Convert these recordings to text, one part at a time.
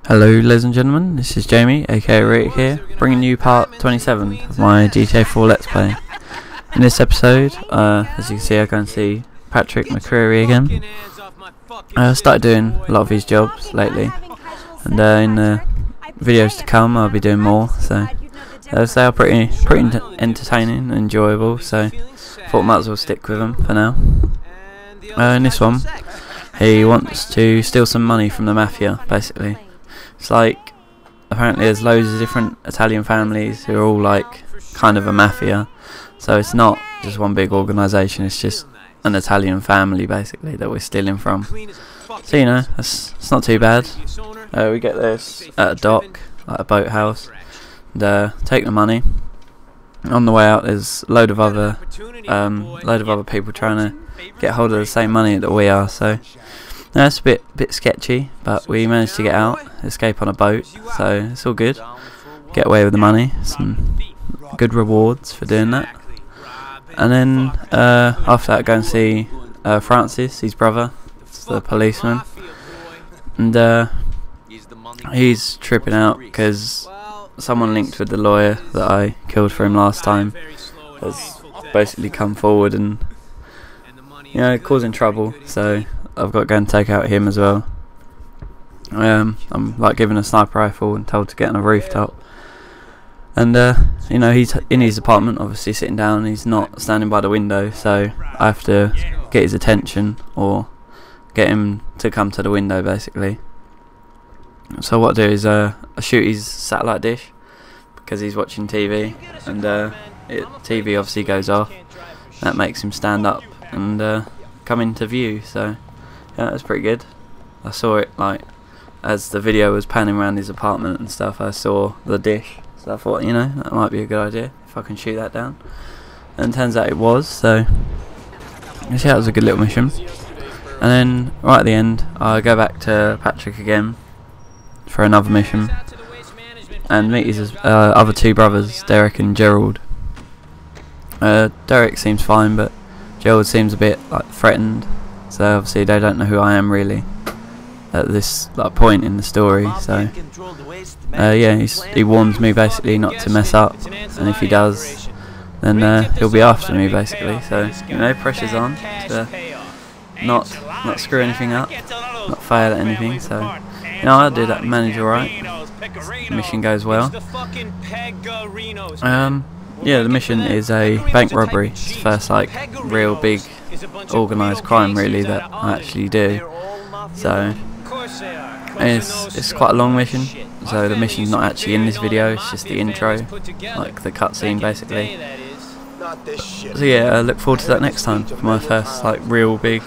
Hello ladies and gentlemen, this is Jamie, aka Rick here, bringing you part 27 of my GTA4 Let's Play. In this episode, as you can see, I can see Patrick McCreary again. I started doing a lot of his jobs lately, and in the videos to come I'll be doing more, so they are pretty entertaining and enjoyable, so thought I might as well stick with them for now. In this one, he wants to steal some money from the mafia, basically. It's like, apparently there's loads of different Italian families who are all like kind of a mafia, so it's not just one big organisation, it's just an Italian family basically that we're stealing from. So you know, it's not too bad. We get this at a dock, like a boathouse, and take the money. On the way out there's a load of other people trying to get hold of the same money that we are, so it's a bit sketchy, but we managed to get out, escape on a boat, so it's all good. Get away with the money, some good rewards for doing that. And then after that, go and see Francis, his brother, it's the policeman, and he's tripping out because someone linked with the lawyer that I killed for him last time has basically come forward and, you know, causing trouble, so I've got to go and take out him as well. I'm like given a sniper rifle and told to get on a rooftop, and you know, he's in his apartment obviously sitting down, he's not standing by the window, so I have to get his attention or get him to come to the window basically. So what I do is I shoot his satellite dish because he's watching TV, and TV obviously goes off. That makes him stand up and come into view, so yeah, that's pretty good. I saw it like as the video was panning around his apartment and stuff, I saw the dish, so I thought, you know, that might be a good idea if I can shoot that down, and turns out it was, so yeah, that was a good little mission. And then right at the end I go back to Patrick again for another mission and meet his other two brothers, Derek and Gerald. Derek seems fine, but Gerald seems a bit like threatened, so obviously they don't know who I am really at this point in the story, so yeah, he warns me basically not to mess up, and if he does then he'll be after me basically, so you know, pressure's on to not screw anything up, not fail at anything, so you know, I do that, manage alright, mission goes well. Yeah, the mission is a bank robbery. It's the first like real big organised crime really that I actually do. So it's quite a long mission. So the mission's not actually in this video, it's just the intro, like the cutscene basically. So yeah, I look forward to that next time for my first like real big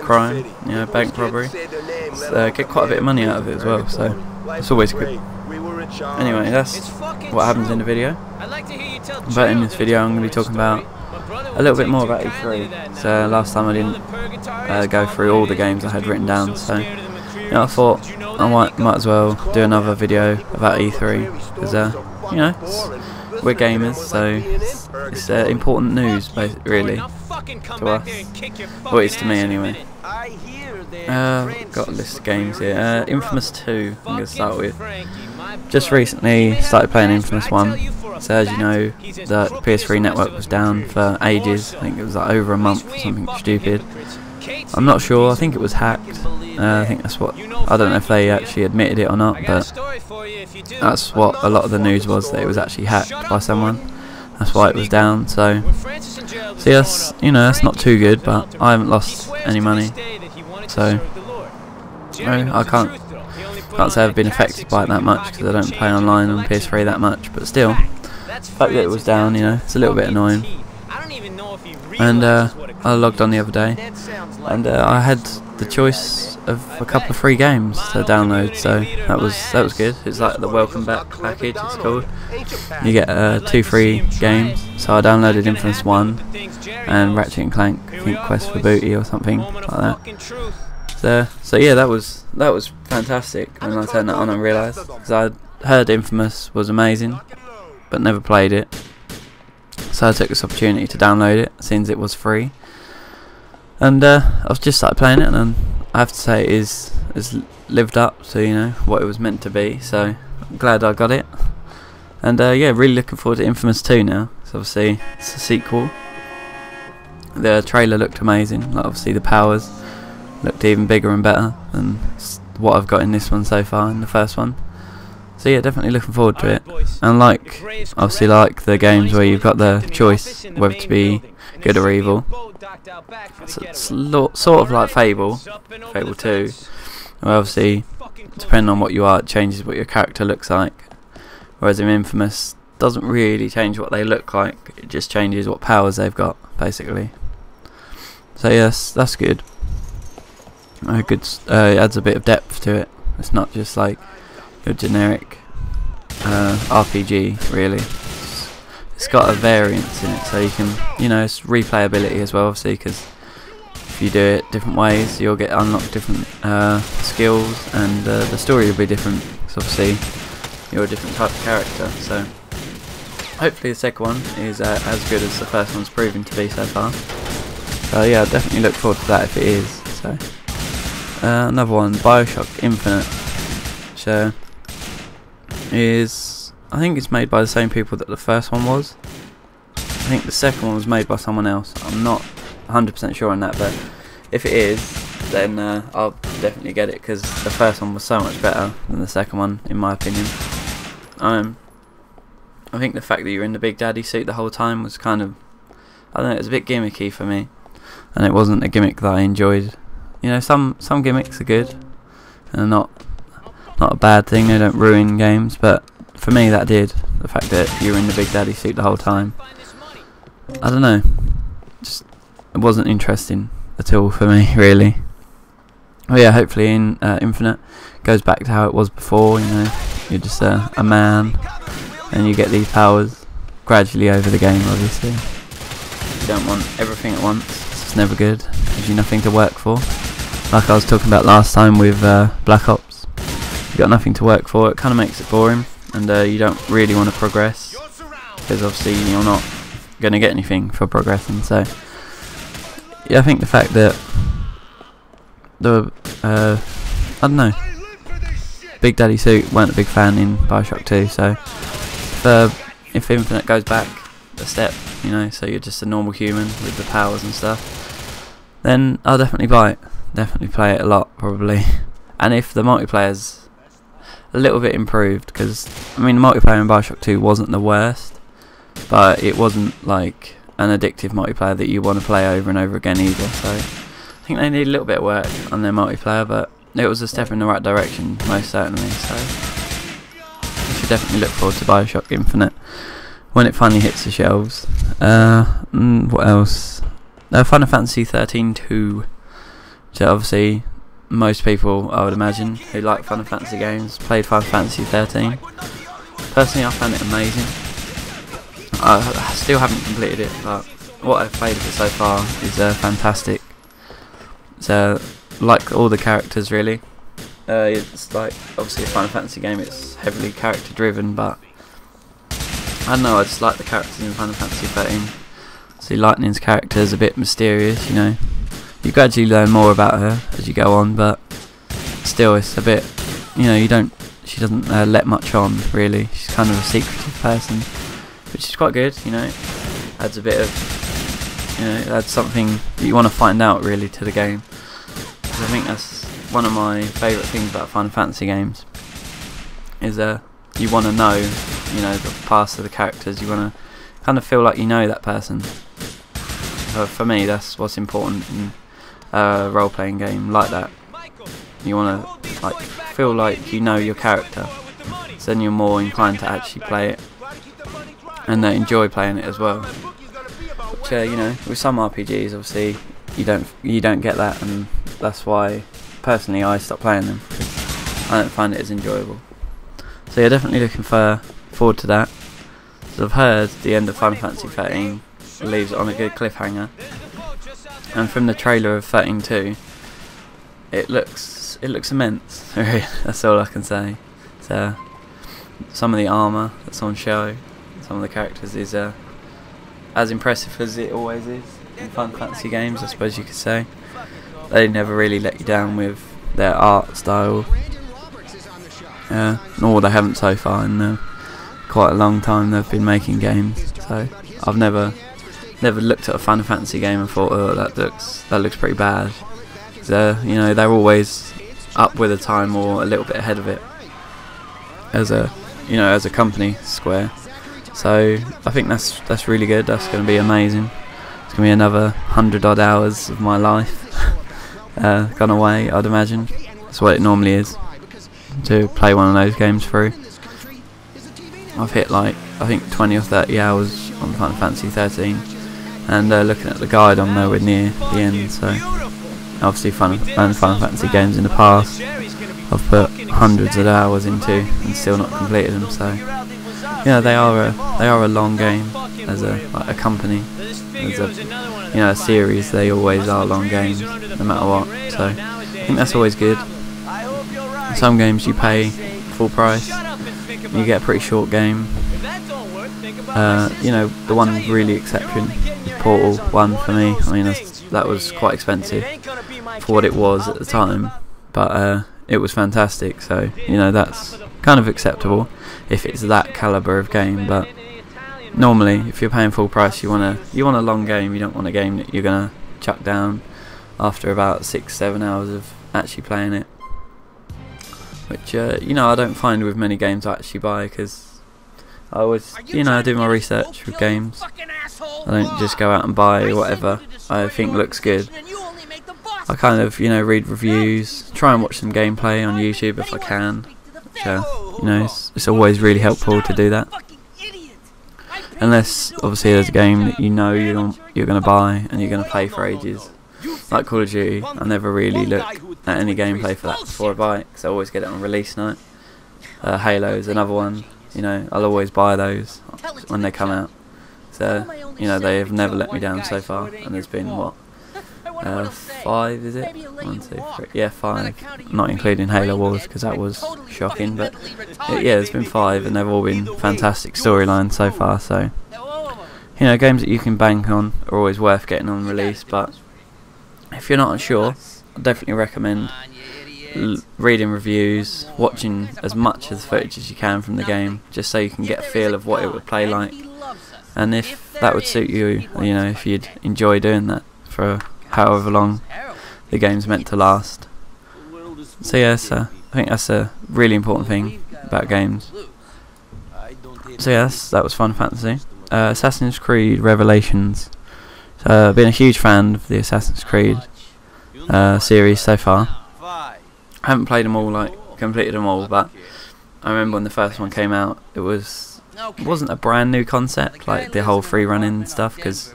crime, you know, bank robbery. So, get quite a bit of money out of it as well, so it's always good. Anyway, that's what happens in the video. But in this video I'm going to be talking about a little bit more about E3. So last time I didn't go through all the games I had written down, so you know, I thought I might as well do another video about E3, because you know, we're gamers, so it's important news really to us, or it is to me anyway. Got a list of games here. Infamous 2 I'm going to start with. Just recently started playing Infamous 1. So as you know, the PS3 network was down for ages. I think it was like over a month or something stupid. I'm not sure, I think it was hacked. I think that's what, I don't know if they actually admitted it or not, but that's what a lot of the news was, that it was actually hacked by someone. That's why it was down, so yes, you know, that's not too good, but I haven't lost any money, so I can't say I've been affected by it that much, because I don't play online on PS3 that much, but still, the fact that it was down, you know, it's a little bit annoying. And I logged on the other day, and I had the choice of a couple of free games to download, so that was good. It's like the welcome back package, it's called. You get 2 free games, so I downloaded Infamous 1 and Ratchet & Clank, I think Quest for Booty or something like that. So yeah, that was fantastic when I turned that on and realised, because I heard Infamous was amazing but never played it, so I took this opportunity to download it since it was free, and I've just started playing it, and I have to say it is lived up to, you know, what it was meant to be. So I'm glad I got it. And yeah, really looking forward to Infamous 2 now. So obviously it's a sequel. The trailer looked amazing. Like, obviously the powers looked even bigger and better than what I've got in this one so far, in the first one. So yeah, definitely looking forward to it. And obviously like the games where you've got the choice whether to be good or evil. It's sort of like Fable 2, where obviously depending on what you are, it changes what your character looks like. Whereas in Infamous, doesn't really change what they look like, it just changes what powers they've got, basically. So yes, that's good. It adds a bit of depth to it. It's not just like your generic RPG, really. It's got a variance in it, so you can, you know, it's replayability as well, obviously, because if you do it different ways, you'll get unlocked different skills, and the story will be different, because obviously you're a different type of character. So hopefully the second one is as good as the first one's proven to be so far. So yeah, I definitely look forward to that if it is. So another one, BioShock Infinite, which is, I think it's made by the same people that the first one was. I think the second one was made by someone else. I'm not 100% sure on that, but if it is, then I'll definitely get it, because the first one was so much better than the second one, in my opinion. I think the fact that you're in the Big Daddy suit the whole time was kind of, I don't know, it was a bit gimmicky for me, and it wasn't a gimmick that I enjoyed. You know, some gimmicks are good and not a bad thing, they don't ruin games, but for me that did. The fact that you're in the Big Daddy suit the whole time, I don't know, just it wasn't interesting at all for me, really. But yeah, hopefully in Infinite goes back to how it was before. You know, you're just a man and you get these powers gradually over the game. Obviously you don't want everything at once, it's never good, gives you nothing to work for. Like I was talking about last time with Black Ops, you got nothing to work for, it kind of makes it boring, and you don't really want to progress, because obviously you're not going to get anything for progressing. So yeah, I think the fact that I don't know, Big Daddy suit weren't a big fan in BioShock 2, so if Infinite goes back a step, you know, so you're just a normal human with the powers and stuff, then I'll definitely buy it, definitely play it a lot probably. And if the multiplayer's a little bit improved, because I mean the multiplayer in BioShock 2 wasn't the worst, but it wasn't like an addictive multiplayer that you want to play over and over again either. So I think they need a little bit of work on their multiplayer, but it was a step in the right direction, most certainly. So you should definitely look forward to BioShock Infinite when it finally hits the shelves. What else? Final Fantasy 13-2. So obviously most people, I would imagine, who like Final Fantasy games played Final Fantasy 13. Personally, I found it amazing. I still haven't completed it, but what I've played of it so far is fantastic. So, like all the characters really, it's like obviously a Final Fantasy game, it's heavily character driven, but I don't know, I just like the characters in Final Fantasy 13. See, Lightning's character is a bit mysterious, you know. You gradually learn more about her as you go on, but still it's a bit, you know, she doesn't let much on really. She's kind of a secretive person, which is quite good, you know. Adds a bit of, you know, adds something that you want to find out really to the game. Because I think that's one of my favourite things about Final Fantasy games, is you want to know, you know, the past of the characters. You want to kind of feel like you know that person. For me, that's what's important in a role-playing game like that. You want to like feel like you know your character, so then you're more inclined to actually play it and enjoy playing it as well. Which you know, with some RPGs, obviously you don't get that, and that's why personally I stopped playing them, because I don't find it as enjoyable. So yeah, definitely looking forward to that. So I've heard the end of Final Fantasy 13 leaves it on a good cliffhanger, and from the trailer of 13-2, it looks immense. That's all I can say. So some of the armour that's on show, some of the characters is as impressive as it always is in Final Fantasy games, I suppose you could say. They never really let you down with their art style. Nor they haven't so far in quite a long time they've been making games. So I've never looked at a Final Fantasy game and thought, oh, that looks pretty bad. You know, they're always up with the time or a little bit ahead of it as a company, Square. So I think that's really good. That's going to be amazing. It's going to be another 100 odd hours of my life gone away, I'd imagine. That's what it normally is to play one of those games through. I've hit like I think 20 or 30 hours on Final Fantasy 13, and looking at the guide, I'm nowhere near the end. So obviously Final Fantasy games in the past I've put hundreds of hours into and still not completed them. So yeah, they are a long game as a company, as a series. They always are long games no matter what. So I think that's always good. Some games you pay full price, you get a pretty short game. You know, the one really exception, Portal 1 for me. I mean, that was quite expensive for what it was at the time, but it was fantastic. So you know, that's kind of acceptable if it's that caliber of game. But normally, if you're paying full price, you want a long game. You don't want a game that you're gonna chuck down after about 6-7 hours of actually playing it. Which you know, I don't find with many games I actually buy, because I always, you know, I do my research with games. I don't just go out and buy whatever I think looks good. I kind of, you know, read reviews, try and watch some gameplay on YouTube if I can. Which, you know, it's always really helpful to do that. Unless obviously there's a game that you know you're going to buy and you're going to play for ages. Like Call of Duty, I never really look at any gameplay for that before I buy it, because I always get it on release night. Halo is another one, you know, I'll always buy those when they come out. So, you know, they have never let me down so far, and there's been, what, 5 is it? 1, 2, 3, yeah, 5, not including Halo Wars, because that was shocking, but yeah, there's been 5, and they've all been fantastic storylines so far. So, you know, games that you can bank on are always worth getting on release. But if you're not unsure, I definitely recommend reading reviews, watching as much of the footage as you can from the game, just so you can get a feel of what it would play like, and if that would suit you, you know, if you'd enjoy doing that for however long the game's meant to last. So yes, I think that's a really important thing about games. So yes, that was Final Fantasy. Assassin's Creed Revelations. Been a huge fan of the Assassin's Creed series so far. I haven't played them all, like completed them all, but I remember when the first one came out, it wasn't a brand new concept, like the whole free running stuff, because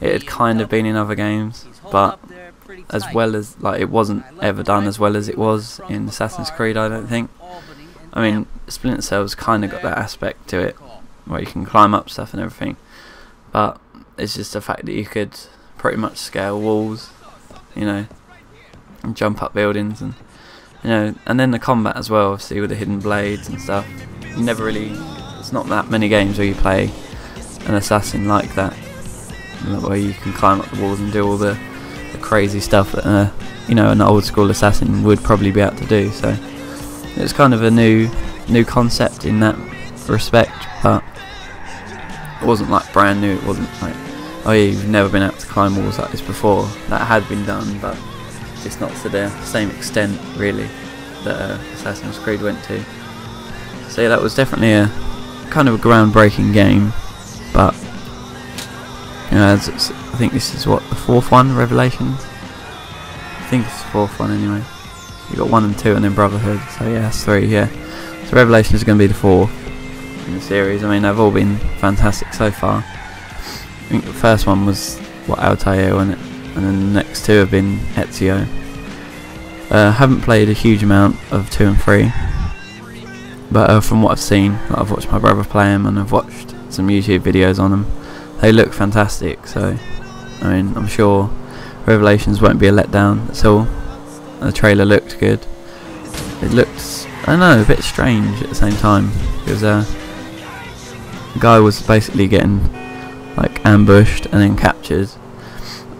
it had kind of been in other games, but as well as, like, it wasn't ever done as well as it was in Assassin's Creed, I don't think. I mean, Splinter Cell's kind of got that aspect to it, where you can climb up stuff and everything, but it's just the fact that you could pretty much scale walls, you know, and jump up buildings, and you know, and then the combat as well, obviously with the hidden blades and stuff. You never really, it's not that many games where you play an assassin like that, where you can climb up the walls and do all the crazy stuff that you know, an old school assassin would probably be able to do. So it's kind of a new concept in that respect, but it wasn't like brand new. It wasn't like, oh yeah, you've never been able to climb walls like this before. That had been done, but just not to the same extent really that Assassin's Creed went to. So yeah, that was definitely a kind of a groundbreaking game. But you know, I think this is what, the 4th one, Revelations. I think it's the 4th one anyway. You got 1 and 2, and then Brotherhood. So yeah, that's 3. Yeah. So Revelations is going to be the 4th in the series. I mean, they've all been fantastic so far. I think the first one was Altair, wasn't it? And then the next 2 have been Ezio. Haven't played a huge amount of 2 and 3, but from what I've seen, I've watched my brother play them, and I've watched some YouTube videos on them. They look fantastic, so I mean, I'm sure Revelations won't be a letdown at all. The trailer looked good. It looked, I don't know, a bit strange at the same time, because the guy was basically getting like ambushed and then captured,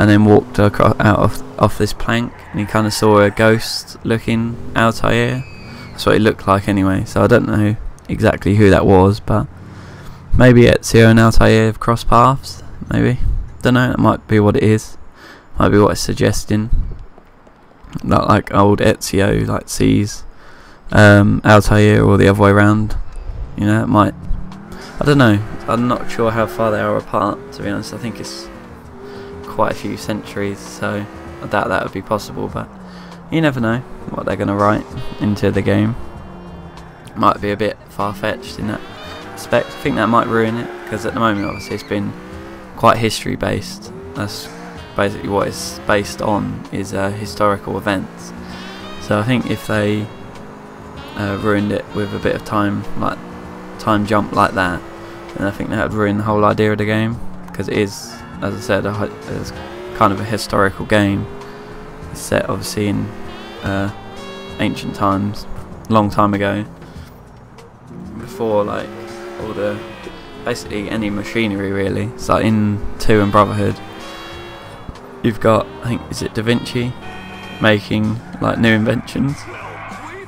and then walked off this plank, and he kind of saw a ghost looking Altair. That's what it looked like anyway, so I don't know exactly who that was, but maybe Ezio and Altair have crossed paths, maybe. Don't know, that might be what it is. Might be what it's suggesting. Not like old Ezio like sees Altair, or the other way around. You know, it might. I don't know. I'm not sure how far they are apart, to be honest. I think it's quite a few centuries, so I doubt that would be possible, but you never know what they're going to write into the game. Might be a bit far-fetched in that respect. I think that might ruin it, because at the moment obviously it's been quite history based. That's basically what it's based on, is historical events. So I think if they ruined it with a bit of time jump like that, then I think that would ruin the whole idea of the game, because it is, as I said, it's kind of a historical game. It's set obviously in ancient times, long time ago, before like all the, basically any machinery really. It's like in 2 and Brotherhood, you've got, I think, is it Da Vinci making like new inventions.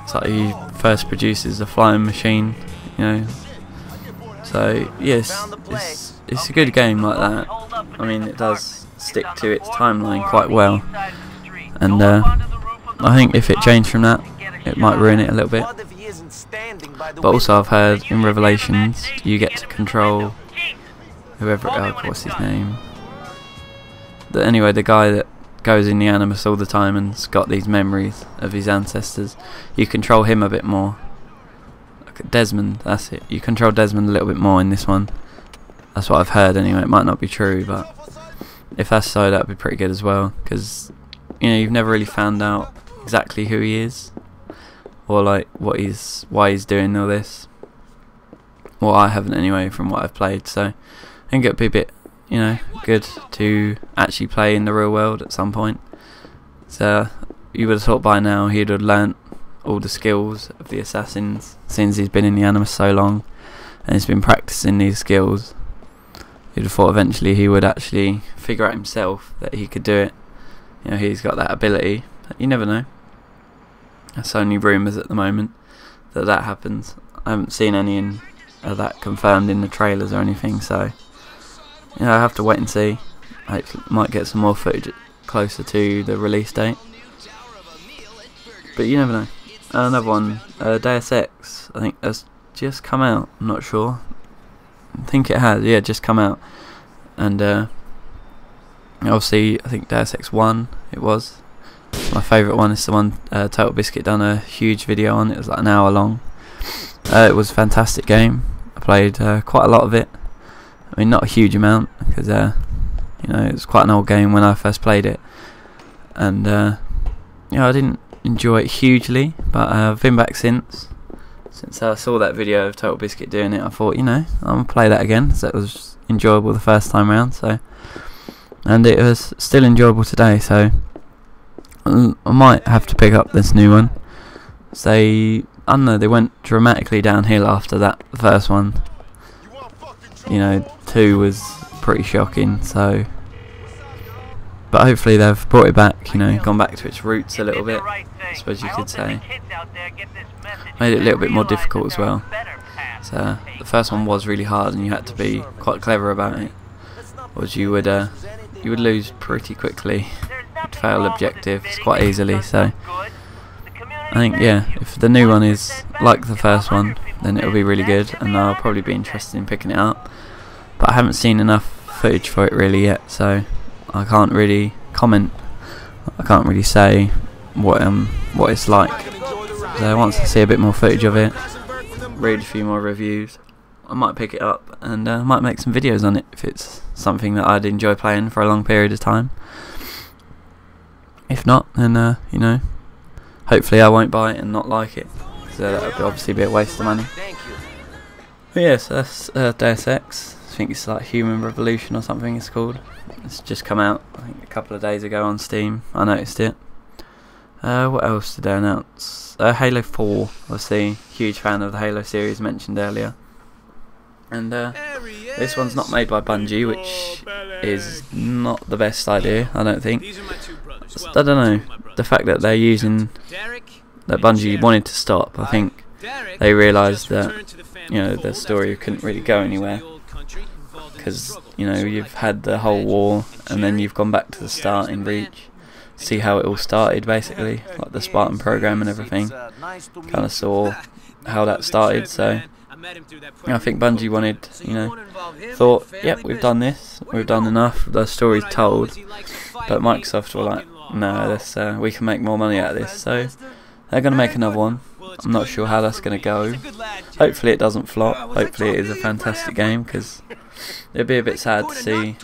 It's like he first produces a flying machine, you know. So yes, it's a good game like that. I mean, it does stick to its timeline quite well, and I think if it changed from that, it might ruin it a little bit. But also I've heard in Revelations you get to control whoever, what's his name? Anyway, the guy that goes in the Animus all the time and's got these memories of his ancestors. You control him a bit more. Desmond, that's it. You control Desmond a little bit more in this one. That's what I've heard anyway. It might not be true, but if that's so, that would be pretty good as well, because you know, you've never really found out exactly who he is, or like why he's doing all this. Well, I haven't anyway, from what I've played. So I think it'd be a bit, you know, good to actually play in the real world at some point. So you would have thought by now he'd have learnt all the skills of the assassins, since he's been in the Animus so long and he's been practicing these skills. You'd have thought eventually he would actually figure out himself that he could do it. You know, he's got that ability. But you never know. That's only rumours at the moment that happens. I haven't seen any of that confirmed in the trailers or anything, so you know, I have to wait and see. I might get some more footage closer to the release date, but you never know. Another one, Deus Ex, I think has just come out. I'm not sure. I think it has, yeah, just come out. And obviously, I think Deus Ex 1, it was my favourite one. It's the one Total Biscuit done a huge video on. It was like an hour long. It was a fantastic game. I played quite a lot of it. I mean, not a huge amount, because you know, it was quite an old game when I first played it, and you know, I didn't enjoy it hugely, but I've been back since I saw that video of Total Biscuit doing it. I thought, you know, I'm gonna play that again, so it was enjoyable the first time round. So, and it was still enjoyable today. So I might have to pick up this new one. I don't know, they went dramatically downhill after that first one. You know, 2 was pretty shocking, so, but hopefully they've brought it back, you know, gone back to its roots a little bit, I suppose you could say. Made it a little bit more difficult as well. So the first one was really hard, and you had to be quite clever about it, or you would lose pretty quickly. You'd fail objectives quite easily. So I think, yeah, if the new one is like the first one, then it'll be really good, and I'll probably be interested in picking it up. But I haven't seen enough footage for it really yet, so I can't really comment. I can't really say what it's like. So once I see a bit more footage of it, read a few more reviews, I might pick it up and might make some videos on it if it's something that I'd enjoy playing for a long period of time. If not, then you know, hopefully I won't buy it and not like it, so that would obviously be a waste of money. But yes, that's Deus Ex. I think it's like Human Revolution or something it's called. It's just come out, I think, a couple of days ago on Steam. I noticed it. What else did they announce? Halo 4, obviously, huge fan of the Halo series mentioned earlier. And this one's not made by Bungie, which is not the best idea, I don't think. I don't know, the fact that they're using, that Bungie wanted to stop, I think they realised that, you know, the story couldn't really go anywhere, because, you know, you've had the whole war and then you've gone back to the start in Reach, see how it all started basically, like the Spartan program and everything, kind of saw how that started. So I think Bungie wanted, you know, thought, yep, we've done this, we've done enough, the story's told, but Microsoft were like, no, let's, we can make more money out of this, so they're going to make another one. I'm not sure how that's going to go. Hopefully it doesn't flop, hopefully it is a fantastic game, because it'd be a bit sad to see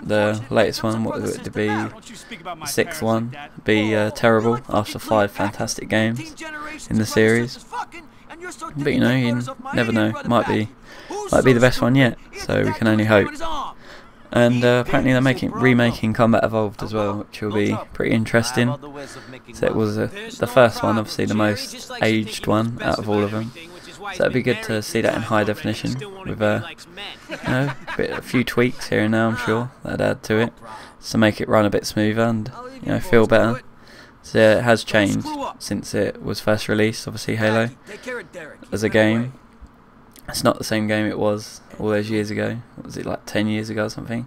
the latest one, what would it be, the sixth one, be terrible after 5 fantastic games in the series. But you know, you never know, might be the best one yet, so we can only hope. And apparently they're remaking Combat Evolved as well, which will be pretty interesting. So it was the first one, obviously the most aged one out of all of them. So it'd be good to see that in high definition with you know, a few tweaks here and there, I'm sure, that'd add to it, to make it run a bit smoother and, you know, feel better. So yeah, it has changed since it was first released, obviously Halo, as a game. It's not the same game it was all those years ago. What was it, like 10 years ago or something?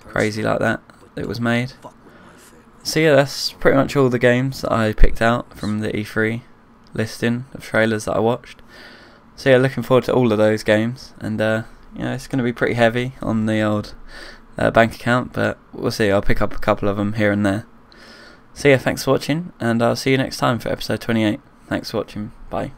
Crazy like that, it was made. So yeah, that's pretty much all the games that I picked out from the E3 listing of trailers that I watched. So yeah, looking forward to all of those games, and you know, it's going to be pretty heavy on the old bank account, but we'll see, I'll pick up a couple of them here and there. So yeah, thanks for watching, and I'll see you next time for episode 28. Thanks for watching, bye.